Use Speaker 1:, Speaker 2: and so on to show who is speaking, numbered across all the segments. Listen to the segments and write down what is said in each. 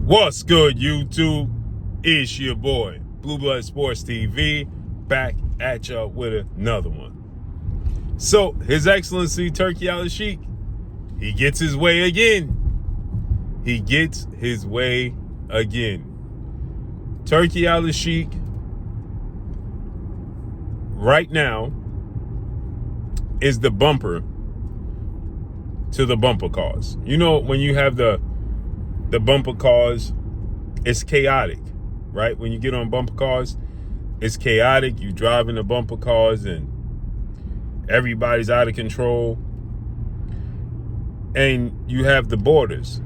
Speaker 1: What's good, YouTube? It's your boy, Blue Blood Sports TV, back at y'all with another one. So, His Excellency Turki Alalshikh, he gets his way again. He gets his way again. Turki Alalshikh, right now, is the bumper to the bumper cars. You know, when you have the bumper cars, it's chaotic, right? When you get on bumper cars, it's chaotic. You driving the bumper cars and everybody's out of control. And you have the borders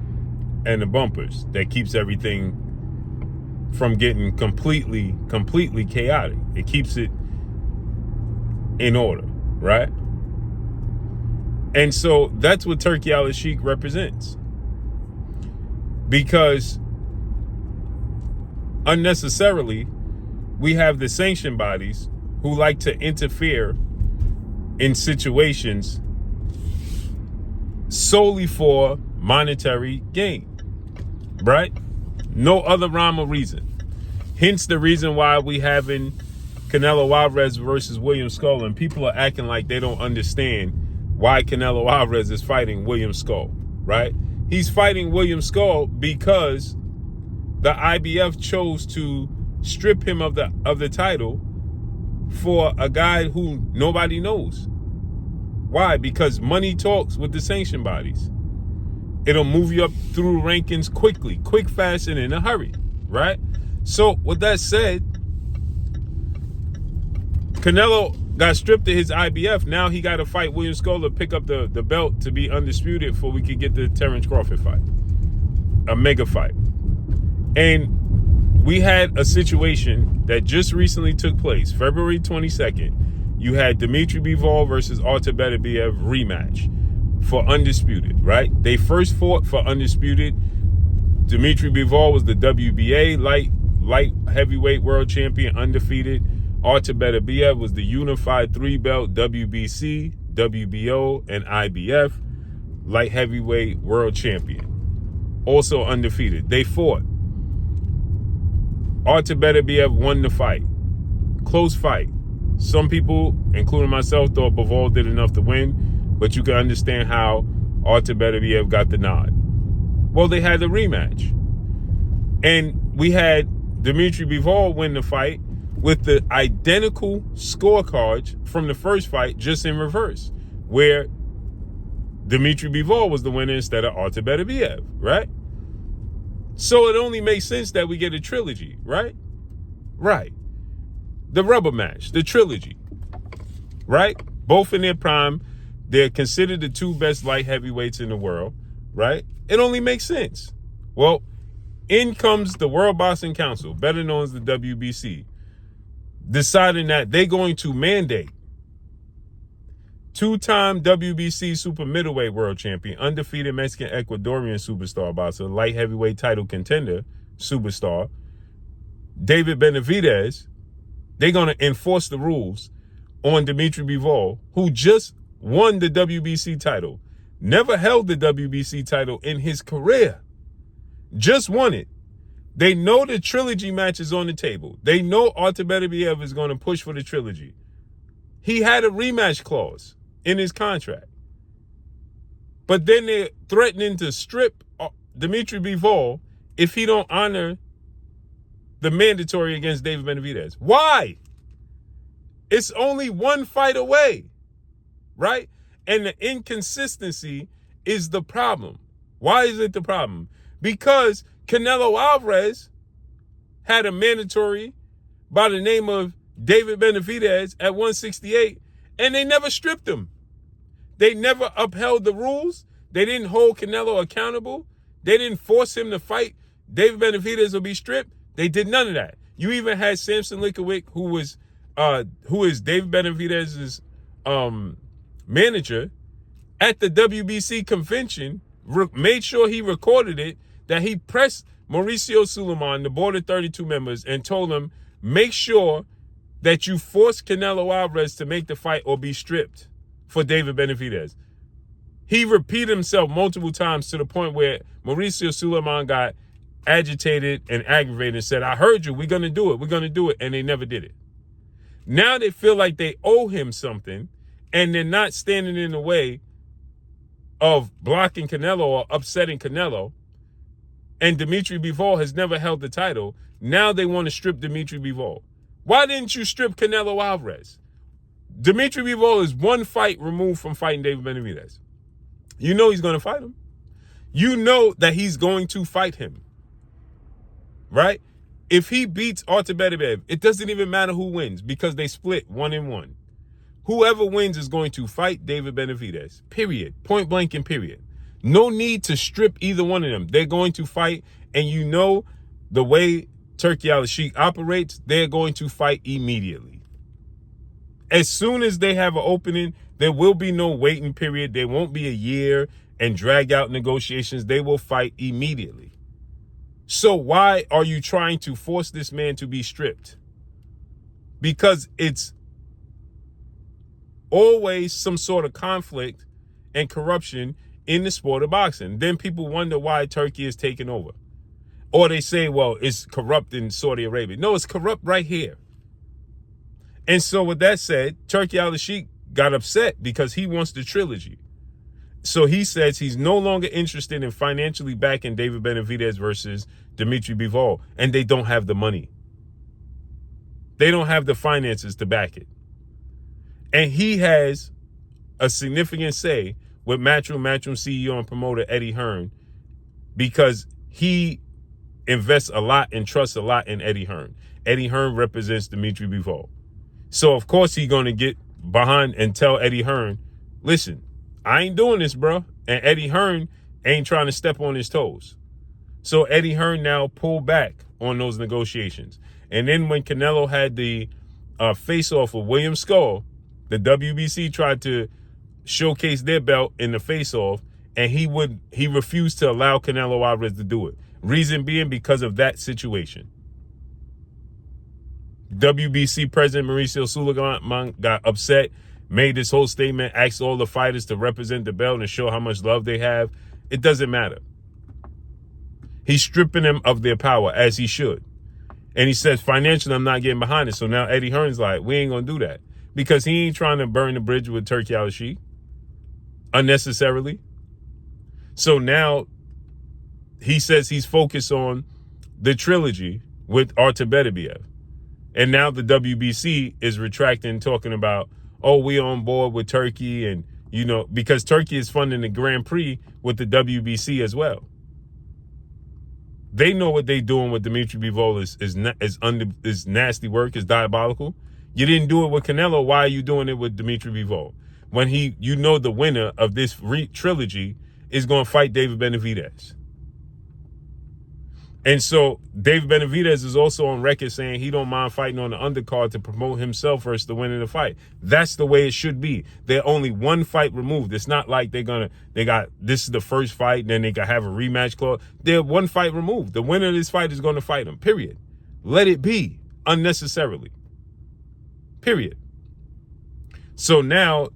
Speaker 1: and the bumpers that keeps everything from getting completely chaotic. It keeps it in order, right? And so that's what Turki Alalshikh represents. Because unnecessarily, we have the sanction bodies who like to interfere in situations solely for monetary gain, right? No other rhyme or reason. Hence the reason why we having Canelo Alvarez versus William Skull, and people are acting like they don't understand why Canelo Alvarez is fighting William Skull, right? He's fighting William Skull because the IBF chose to strip him of the title for a guy who nobody knows. Why? Because money talks with the sanction bodies. It'll move you up through rankings quickly, quick, fast, and in a hurry, right? So with that said, Canelo got stripped of his IBF. Now he got to fight William Skull to pick up the belt to be undisputed before we could get the Terrence Crawford fight. A mega fight. And we had a situation that just recently took place. February 22nd, you had Beterbiev-Bivol versus Beterbiev-Bivol rematch for undisputed, right? They first fought for undisputed. Beterbiev-Bivol was the WBA light heavyweight world champion, undefeated. Beterbiev was the unified 3-belt WBC, WBO, and IBF light heavyweight world champion, also undefeated. They fought. Beterbiev won the fight. Close fight. Some people, including myself, thought Bivol did enough to win, but you can understand how Beterbiev got the nod. Well, they had the rematch. And we had Beterbiev-Bivol win the fight with the identical scorecards from the first fight, just in reverse, where Beterbiev-Bivol was the winner instead of Beterbiev, right? So it only makes sense that we get a trilogy, right? Right. The rubber match, the trilogy, right? Both in their prime. They're considered the two best light heavyweights in the world, right? It only makes sense. Well, in comes the World Boxing Council, better known as the WBC, deciding that they're going to mandate two-time WBC super middleweight world champion, undefeated Mexican Ecuadorian superstar boxer, light heavyweight title contender superstar, David Benavidez. They're going to enforce the rules on Beterbiev-Bivol, who just won the WBC title, never held the WBC title in his career, just won it. They know the trilogy match is on the table. They know Beterbiev is going to push for the trilogy. He had a rematch clause in his contract. But then they're threatening to strip Beterbiev-Bivol if he don't honor the mandatory against David Benavidez. Why? It's only one fight away, right? And the inconsistency is the problem. Why is it the problem? Because Canelo Alvarez had a mandatory by the name of David Benavidez at 168, and they never stripped him. They never upheld the rules. They didn't hold Canelo accountable. They didn't force him to fight. David Benavidez will be stripped. They did none of that. You even had Samson Likovic, who is David Benavidez's manager, at the WBC convention, made sure he recorded it, that he pressed Mauricio Suleiman, the board of 32 members, and told him, make sure that you force Canelo Alvarez to make the fight or be stripped for David Benavidez. He repeated himself multiple times to the point where Mauricio Suleiman got agitated and aggravated and said, I heard you, we're going to do it, we're going to do it, and they never did it. Now they feel like they owe him something, and they're not standing in the way of blocking Canelo or upsetting Canelo, and Beterbiev-Bivol has never held the title. Now they want to strip Beterbiev-Bivol. Why didn't you strip Canelo Alvarez? Beterbiev-Bivol is one fight removed from fighting David Benavidez. You know he's going to fight him. You know that he's going to fight him. Right? If he beats Artur Beterbiev, it doesn't even matter who wins because they split 1-1. Whoever wins is going to fight David Benavidez. Period. Point blank and period. No need to strip either one of them. They're going to fight, and you know the way Turki Alalshikh operates, they're going to fight immediately. As soon as they have an opening, there will be no waiting period. There won't be a year and drag out negotiations. They will fight immediately. So why are you trying to force this man to be stripped? Because it's always some sort of conflict and corruption in the sport of boxing. Then people wonder why Turkey is taking over. Or they say, well, it's corrupt in Saudi Arabia. No, it's corrupt right here. And so with that said, Turki Alalshikh got upset because he wants the trilogy. So he says he's no longer interested in financially backing David Benavidez versus Beterbiev-Bivol, and they don't have the money. They don't have the finances to back it. And he has a significant say with Matchroom CEO and promoter Eddie Hearn, because he invests a lot and trusts a lot in Eddie Hearn. Eddie Hearn represents Beterbiev-Bivol. So, of course, he's going to get behind and tell Eddie Hearn, listen, I ain't doing this, bro. And Eddie Hearn ain't trying to step on his toes. So Eddie Hearn now pulled back on those negotiations. And then when Canelo had the face-off with William Skull, the WBC tried to showcase their belt in the face-off, and he refused to allow Canelo Alvarez to do it. Reason being because of that situation. WBC President Mauricio Sulaiman got upset, made this whole statement, asked all the fighters to represent the belt and show how much love they have. It doesn't matter. He's stripping them of their power, as he should. And he says, financially, I'm not getting behind it. So now Eddie Hearn's like, we ain't going to do that. Because he ain't trying to burn the bridge with Turki Alalshikh unnecessarily. So now he says he's focused on the trilogy with Artur Beterbiev. And now the WBC is retracting, talking about, oh, we're on board with Turkey. And, you know, because Turkey is funding the Grand Prix with the WBC as well. They know what they're doing with Beterbiev-Bivol is nasty work, is diabolical. You didn't do it with Canelo. Why are you doing it with Beterbiev-Bivol? When you know the winner of this trilogy is going to fight David Benavidez. And so David Benavidez is also on record saying he don't mind fighting on the undercard to promote himself versus the winner of the fight. That's the way it should be. They're only one fight removed. It's not like this is the first fight and then they can have a rematch clause. They're one fight removed. The winner of this fight is going to fight him, period. Let it be unnecessarily. Period. So now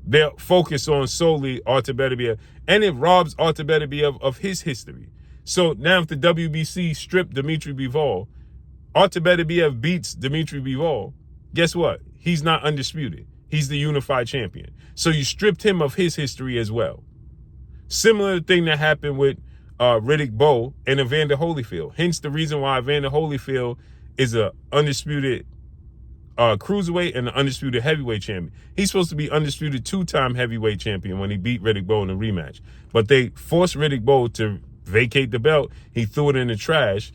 Speaker 1: they're focused on solely Artur Beterbiev, and it robs Artur Beterbiev of his history. So now if the WBC stripped Beterbiev-Bivol, Artur Beterbiev beats Beterbiev-Bivol, guess what? He's not undisputed. He's the unified champion. So you stripped him of his history as well. Similar thing that happened with Riddick Bowe and Evander Holyfield. Hence the reason why Evander Holyfield is a undisputed cruiserweight and an undisputed heavyweight champion. He's supposed to be undisputed 2-time heavyweight champion when he beat Riddick Bowe in a rematch. But they forced Riddick Bowe to vacate the belt. He threw it in the trash,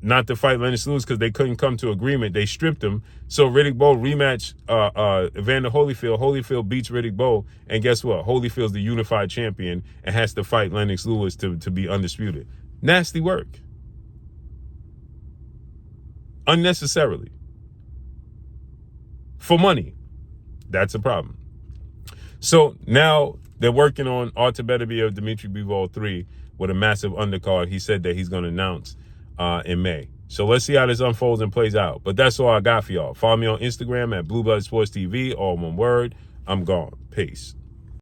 Speaker 1: not to fight Lennox Lewis because they couldn't come to agreement. They stripped him. So Riddick Bowe rematch Evander Holyfield. Holyfield beats Riddick Bowe, and guess what? Holyfield's the unified champion and has to fight Lennox Lewis to be undisputed. Nasty work. Unnecessarily. For money. That's a problem. So now they're working on Artur Beterbiev, Beterbiev-Bivol 3 with a massive undercard. He said that he's going to announce in May. So let's see how this unfolds and plays out. But that's all I got for y'all. Follow me on Instagram at Blue Blood Sports TV, all one word. I'm gone. Peace.